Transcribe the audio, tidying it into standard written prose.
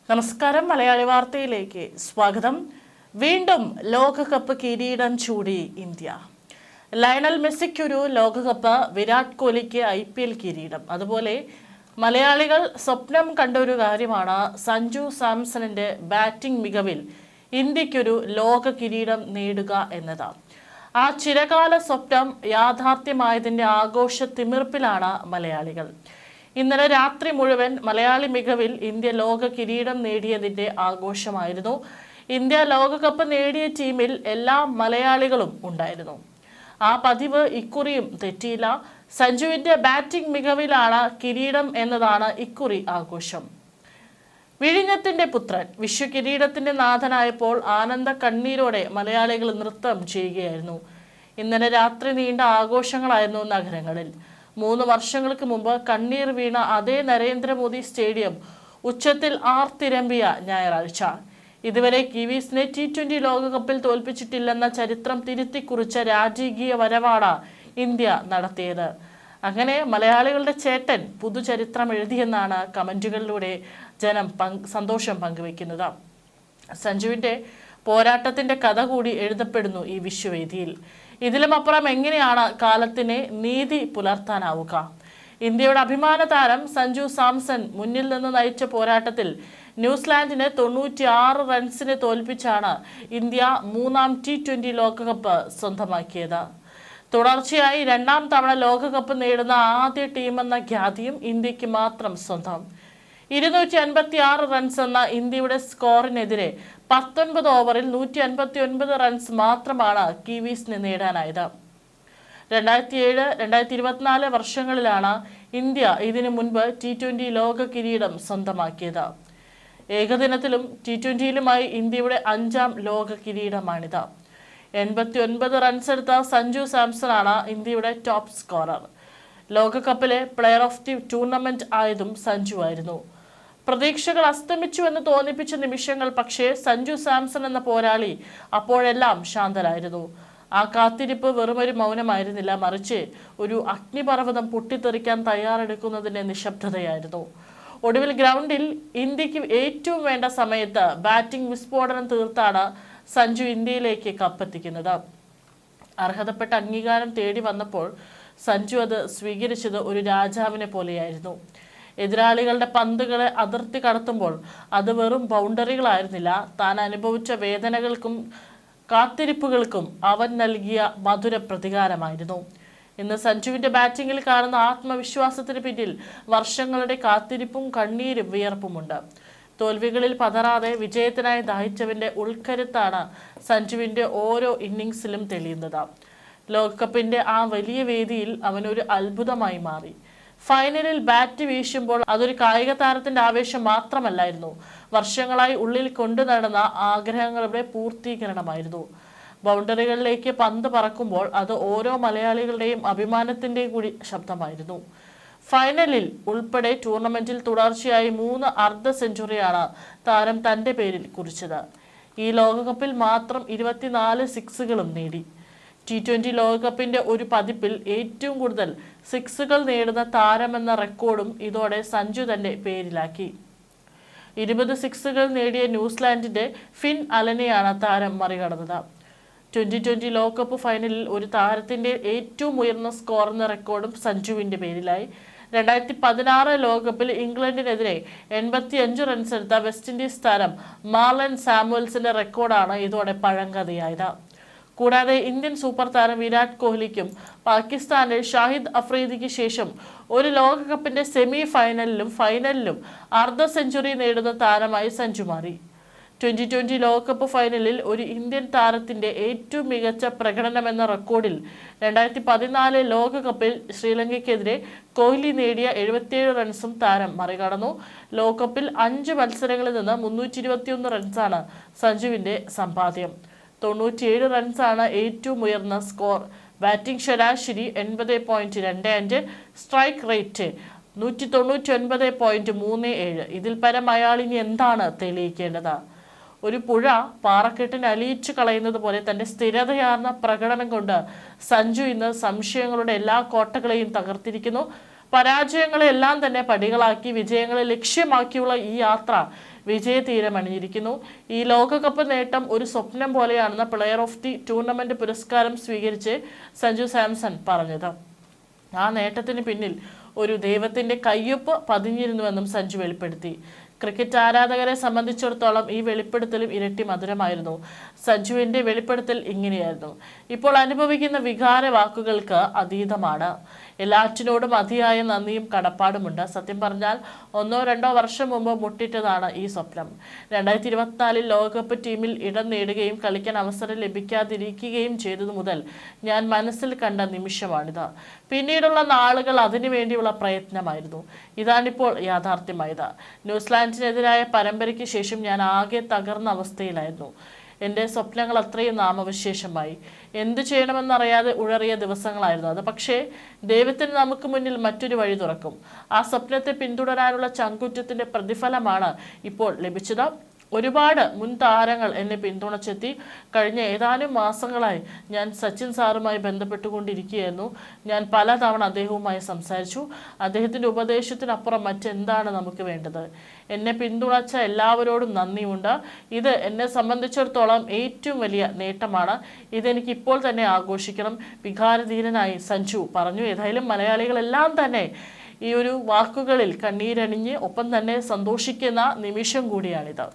നമസ്കാരം. മലയാളി വാർത്തയിലേക്ക് സ്വാഗതം. വീണ്ടും ലോകകപ്പ് കിരീടം ചൂടി ഇന്ത്യ. ലയണൽ മെസ്സിക്കൊരു ലോകകപ്പ്, വിരാട് കോഹ്ലിക്ക് IPL കിരീടം. അതുപോലെ മലയാളികൾ സ്വപ്നം കണ്ട ഒരു കാര്യമാണ് സഞ്ജു സാംസണിന്റെ ബാറ്റിംഗ് മികവിൽ ഇന്ത്യക്കൊരു ലോക കിരീടം നേടുക എന്നത്. ആ ചിരകാല സ്വപ്നം യാഥാർത്ഥ്യമായതിന്റെ ആഘോഷ തിമിർപ്പിലാണ് മലയാളികൾ. ഇന്നലെ രാത്രി മുഴുവൻ മലയാളി മികവിൽ ഇന്ത്യ ലോക കിരീടം നേടിയതിന്റെ ആഘോഷമായിരുന്നു. ഇന്ത്യ ലോകകപ്പ് നേടിയ ടീമിൽ എല്ലാ മലയാളികളും ഉണ്ടായിരുന്നു. ആ പതിവ് ഇക്കുറിയും തെറ്റിയില്ല. സഞ്ജുവിന്റെ ബാറ്റിംഗ് മികവിലാണ് കിരീടം എന്നതാണ് ഇക്കുറി ആഘോഷം. വിഴിഞ്ഞത്തിന്റെ പുത്രൻ വിശ്വ കിരീടത്തിന്റെ നാഥനായപ്പോൾ ആനന്ദ കണ്ണീരോടെ മലയാളികൾ നൃത്തം ചെയ്യുകയായിരുന്നു. ഇന്നലെ രാത്രി നീണ്ട ആഘോഷങ്ങളായിരുന്നു നഗരങ്ങളിൽ. 3 വർഷങ്ങൾക്ക് മുമ്പ് കണ്ണീർ വീണ അതേ നരേന്ദ്രമോദി സ്റ്റേഡിയം ഉച്ചത്തിൽ ആർത്തിരമ്പിയ ഞായറാഴ്ച. ഇതുവരെ കിവീസിനെ T20 ലോകകപ്പിൽ തോൽപ്പിച്ചിട്ടില്ലെന്ന ചരിത്രം തിരുത്തിക്കുറിച്ച രാജകീയ വരവാണ് ഇന്ത്യ നടത്തിയത്. അങ്ങനെ മലയാളികളുടെ ചേട്ടൻ പുതുചരിത്രം എഴുതിയെന്നാണ് കമന്റുകളിലൂടെ ജനം സന്തോഷം പങ്കുവെക്കുന്നത്. സഞ്ജുവിന്റെ പോരാട്ടത്തിന്റെ കഥ കൂടി എഴുതപ്പെടുന്നു ഈ വിശ്വവേദിയിൽ. ഇതിലും അപ്പുറം എങ്ങനെയാണ് കാലത്തിനെ നീതി പുലർത്താനാവുക? ഇന്ത്യയുടെ അഭിമാന താരം സഞ്ജു സാംസൺ മുന്നിൽ നിന്ന് നയിച്ച പോരാട്ടത്തിൽ ന്യൂസിലാൻഡിനെ 96 റൺസിന് തോൽപ്പിച്ചാണ് ഇന്ത്യ 3ാം T20 ലോകകപ്പ് സ്വന്തമാക്കിയത്. തുടർച്ചയായി 2ാം തവണ ലോകകപ്പ് നേടുന്ന ആദ്യ ടീമെന്ന ഖ്യാതിയും ഇന്ത്യക്ക് മാത്രം സ്വന്തം. 256 റൺസ് എന്ന ഇന്ത്യയുടെ സ്കോറിനെതിരെ 19 ഓവറിൽ 159 റൺസ് മാത്രമാണ് കിവീസിന് നേടാനായത്. 2007-2024 വർഷങ്ങളിലാണ് ഇന്ത്യ ഇതിനു മുൻപ് T20 ലോക കിരീടം സ്വന്തമാക്കിയത്. ഏകദിനത്തിലും T20യിലുമായി ഇന്ത്യയുടെ 5ാം ലോക കിരീടമാണിത്. 89 റൺസ് എടുത്ത സഞ്ജു സാംസണാണ് ഇന്ത്യയുടെ ടോപ്പ് സ്കോറർ. ലോകകപ്പിലെ പ്ലെയർ ഓഫ് ദി ടൂർണമെന്റ് ആയതും സഞ്ജു ആയിരുന്നു. പ്രതീക്ഷകൾ അസ്തമിച്ചുവെന്ന് തോന്നിപ്പിച്ച നിമിഷങ്ങൾ. പക്ഷേ സഞ്ജു സാംസൺ എന്ന പോരാളി അപ്പോഴെല്ലാം ശാന്തരായിരുന്നു. ആ കാത്തിരിപ്പ് വെറുമൊരു മൗനമായിരുന്നില്ല, മറിച്ച് ഒരു അഗ്നിപർവ്വതം പൊട്ടിത്തെറിക്കാൻ തയ്യാറെടുക്കുന്നതിന്റെ നിശബ്ദതയായിരുന്നു. ഒടുവിൽ ഗ്രൗണ്ടിൽ ഇന്ത്യക്ക് ഏറ്റവും വേണ്ട സമയത്ത് ബാറ്റിംഗ് വിസ്ഫോടനം തീർത്താണ് സഞ്ജു ഇന്ത്യയിലേക്ക് കപ്പെത്തിക്കുന്നത്. അർഹതപ്പെട്ട അംഗീകാരം തേടി വന്നപ്പോൾ സഞ്ജു അത് സ്വീകരിച്ചത് ഒരു രാജാവിനെ പോലെയായിരുന്നു. എതിരാളികളുടെ പന്തുകളെ അതിർത്തി കടത്തുമ്പോൾ അത് വെറും ബൗണ്ടറികളായിരുന്നില്ല. താൻ അനുഭവിച്ച വേദനകൾക്കും കാത്തിരിപ്പുകൾക്കും അവൻ നൽകിയ മധുര പ്രതികാരമായിരുന്നു. ഇന്ന് സഞ്ജുവിന്റെ ബാറ്റിംഗിൽ കാണുന്ന ആത്മവിശ്വാസത്തിന് പിന്നിൽ വർഷങ്ങളുടെ കാത്തിരിപ്പും കണ്ണീരും വിയർപ്പുമുണ്ട്. തോൽവികളിൽ പതറാതെ വിജയത്തിനായി ദാഹിച്ചവന്റെ ഉൾക്കരുത്താണ് സഞ്ജുവിന്റെ ഓരോ ഇന്നിംഗ്സിലും തെളിയുന്നത്. ലോകകപ്പിന്റെ ആ വലിയ വേദിയിൽ അവനൊരു അത്ഭുതമായി മാറി. ഫൈനലിൽ ബാറ്റ് വീശുമ്പോൾ അതൊരു കായിക താരത്തിന്റെ ആവേശം മാത്രമല്ലായിരുന്നു, വർഷങ്ങളായി ഉള്ളിൽ കൊണ്ടു നടന്ന ആഗ്രഹങ്ങളുടെ പൂർത്തീകരണമായിരുന്നു. ബൗണ്ടറികളിലേക്ക് പന്ത് പറക്കുമ്പോൾ അത് ഓരോ മലയാളികളുടെയും അഭിമാനത്തിന്റെയും കൂടി ശബ്ദമായിരുന്നു. ഫൈനലിൽ ഉൾപ്പെടെ ടൂർണമെന്റിൽ തുടർച്ചയായി 3 അർദ്ധ സെഞ്ചുറിയാണ് താരം തന്റെ പേരിൽ കുറിച്ചത്. ഈ ലോകകപ്പിൽ മാത്രം 24 സിക്സുകളും നേടി. T20 ലോകകപ്പിന്റെ ഒരു പതിപ്പിൽ ഏറ്റവും കൂടുതൽ സിക്സുകൾ നേടുന്ന താരമെന്ന റെക്കോർഡും ഇതോടെ സഞ്ജു തന്റെ പേരിലാക്കി. 20 സിക്സുകൾ നേടിയ ന്യൂസിലാൻഡിന്റെ ഫിൻ അലനെയാണ് താരം മറികടന്നത്. 2020 ലോകകപ്പ് ഫൈനലിൽ ഒരു താരത്തിന്റെ ഏറ്റവും ഉയർന്ന സ്കോർ എന്ന റെക്കോർഡും സഞ്ജുവിന്റെ പേരിലായി. 2016 ലോകകപ്പിൽ ഇംഗ്ലണ്ടിനെതിരെ 85 റൺസ് എടുത്ത വെസ്റ്റ് ഇൻഡീസ് താരം മാർലൻ സാമുവൽസിന്റെ റെക്കോർഡാണ് ഇതോടെ പഴങ്കഥയായത്. കൂടാതെ ഇന്ത്യൻ സൂപ്പർ താരം വിരാട് കോഹ്ലിക്കും പാകിസ്ഥാനിൽ ഷാഹിദ് അഫ്രീദിക്ക് ശേഷം ഒരു ലോകകപ്പിന്റെ സെമി ഫൈനലിലും ഫൈനലിലും അർദ്ധ സെഞ്ചുറി നേടുന്ന താരമായി സഞ്ജു മാറി. 2020 ലോകകപ്പ് ഫൈനലിൽ ഒരു ഇന്ത്യൻ താരത്തിന്റെ ഏറ്റവും മികച്ച പ്രകടനമെന്ന റെക്കോർഡിൽ 2014 ലോകകപ്പിൽ ശ്രീലങ്കയ്ക്കെതിരെ കോഹ്ലി നേടിയ 77 റൺസും താരം മറികടന്നു. ലോകകപ്പിൽ 5 മത്സരങ്ങളിൽ നിന്ന് 321 റൺസാണ് സഞ്ജുവിന്റെ സമ്പാദ്യം. 97 റൺസാണ് ഏറ്റവും ഉയർന്ന സ്കോർ. ബാറ്റിംഗ് ശരാശരി 80.25, സ്ട്രൈക്ക് റേറ്റ് 199.37. ഇതിൽ പരം അയാളിനി എന്താണ് തെളിയിക്കേണ്ടത്? ഒരു പുഴ പാറക്കെട്ടിന് അലിയിച്ചു കളയുന്നത് പോലെ തന്റെ സ്ഥിരതയാർന്ന പ്രകടനം കൊണ്ട് സഞ്ജു ഇന്ന് സംശയങ്ങളുടെ എല്ലാ കോട്ടകളെയും തകർത്തിരിക്കുന്നു. പരാജയങ്ങളെല്ലാം തന്നെ പടികളാക്കി വിജയങ്ങളെ ലക്ഷ്യമാക്കിയുള്ള ഈ യാത്ര വിജയതീരമണിഞ്ഞിരിക്കുന്നു. ഈ ലോകകപ്പ് നേട്ടം ഒരു സ്വപ്നം പോലെയാണെന്ന് പ്ലെയർ ഓഫ് ദി ടൂർണമെന്റ് പുരസ്കാരം സ്വീകരിച്ച് സഞ്ജു സാംസൺ പറഞ്ഞത്. ആ നേട്ടത്തിന് പിന്നിൽ ഒരു ദൈവത്തിന്റെ കയ്യൊപ്പ് പതിഞ്ഞിരുന്നുവെന്നും സഞ്ജു വെളിപ്പെടുത്തി. ക്രിക്കറ്റ് ആരാധകരെ സംബന്ധിച്ചിടത്തോളം ഈ വെളിപ്പെടുത്തലും ഇരട്ടി മധുരമായിരുന്നു. സഞ്ജുവിന്റെ വെളിപ്പെടുത്തൽ ഇങ്ങനെയായിരുന്നു: ഇപ്പോൾ അനുഭവിക്കുന്ന വികാര വാക്കുകൾക്ക് അതീതമാണ്. എല്ലാറ്റിനോടും അതിയായ നന്ദിയും കടപ്പാടുമുണ്ട്. സത്യം പറഞ്ഞാൽ 1-2 വർഷം മുമ്പ് മുട്ടിട്ടതാണ് ഈ സ്വപ്നം. 2024 ലോകകപ്പ് ടീമിൽ ഇടം നേടുകയും കളിക്കാൻ അവസരം ലഭിക്കാതിരിക്കുകയും ചെയ്തതു മുതൽ ഞാൻ മനസ്സിൽ കണ്ട നിമിഷമാണിത്. പിന്നീടുള്ള നാളുകൾ അതിനുവേണ്ടിയുള്ള പ്രയത്നമായിരുന്നു. ഇതാണിപ്പോൾ യാഥാർത്ഥ്യമായത്. ന്യൂസിലാൻഡിനെതിരായ പരമ്പരയ്ക്ക് ശേഷം ഞാൻ ആകെ തകർന്ന അവസ്ഥയിലായിരുന്നു. എൻ്റെ സ്വപ്നങ്ങൾ അത്രയും നാമവിശേഷമായി. എന്തു ചെയ്യണമെന്നറിയാതെ ഉഴറിയ ദിവസങ്ങളായിരുന്നു അത്. പക്ഷേ ദൈവത്തിന് നമുക്ക് മുന്നിൽ മറ്റൊരു വഴി തുറക്കും. ആ സ്വപ്നത്തെ പിന്തുടരാനുള്ള ചങ്കുറ്റത്തിൻ്റെ പ്രതിഫലമാണ് ഇപ്പോൾ ലഭിച്ചത്. ഒരുപാട് മുൻ താരങ്ങൾ എന്നെ പിന്തുണച്ചെത്തി. കഴിഞ്ഞ ഏതാനും മാസങ്ങളായി ഞാൻ സച്ചിൻ സാറുമായി ബന്ധപ്പെട്ടുകൊണ്ടിരിക്കുകയായിരുന്നു. ഞാൻ പലതവണ അദ്ദേഹവുമായി സംസാരിച്ചു. അദ്ദേഹത്തിൻ്റെ ഉപദേശത്തിനപ്പുറം മറ്റെന്താണ് നമുക്ക് വേണ്ടത്? എന്നെ പിന്തുണച്ച എല്ലാവരോടും നന്ദിയുണ്ട്. ഇത് എന്നെ സംബന്ധിച്ചിടത്തോളം ഏറ്റവും വലിയ നേട്ടമാണ്. ഇതെനിക്ക് ഇപ്പോൾ തന്നെ ആഘോഷിക്കണം, വികാരധീരനായി സഞ്ജു പറഞ്ഞു. ഏതായാലും മലയാളികളെല്ലാം തന്നെ ഈ ഒരു വാക്കുകളിൽ കണ്ണീരണിഞ്ഞ് ഒപ്പം തന്നെ സന്തോഷിക്കുന്ന നിമിഷം കൂടിയാണിത്.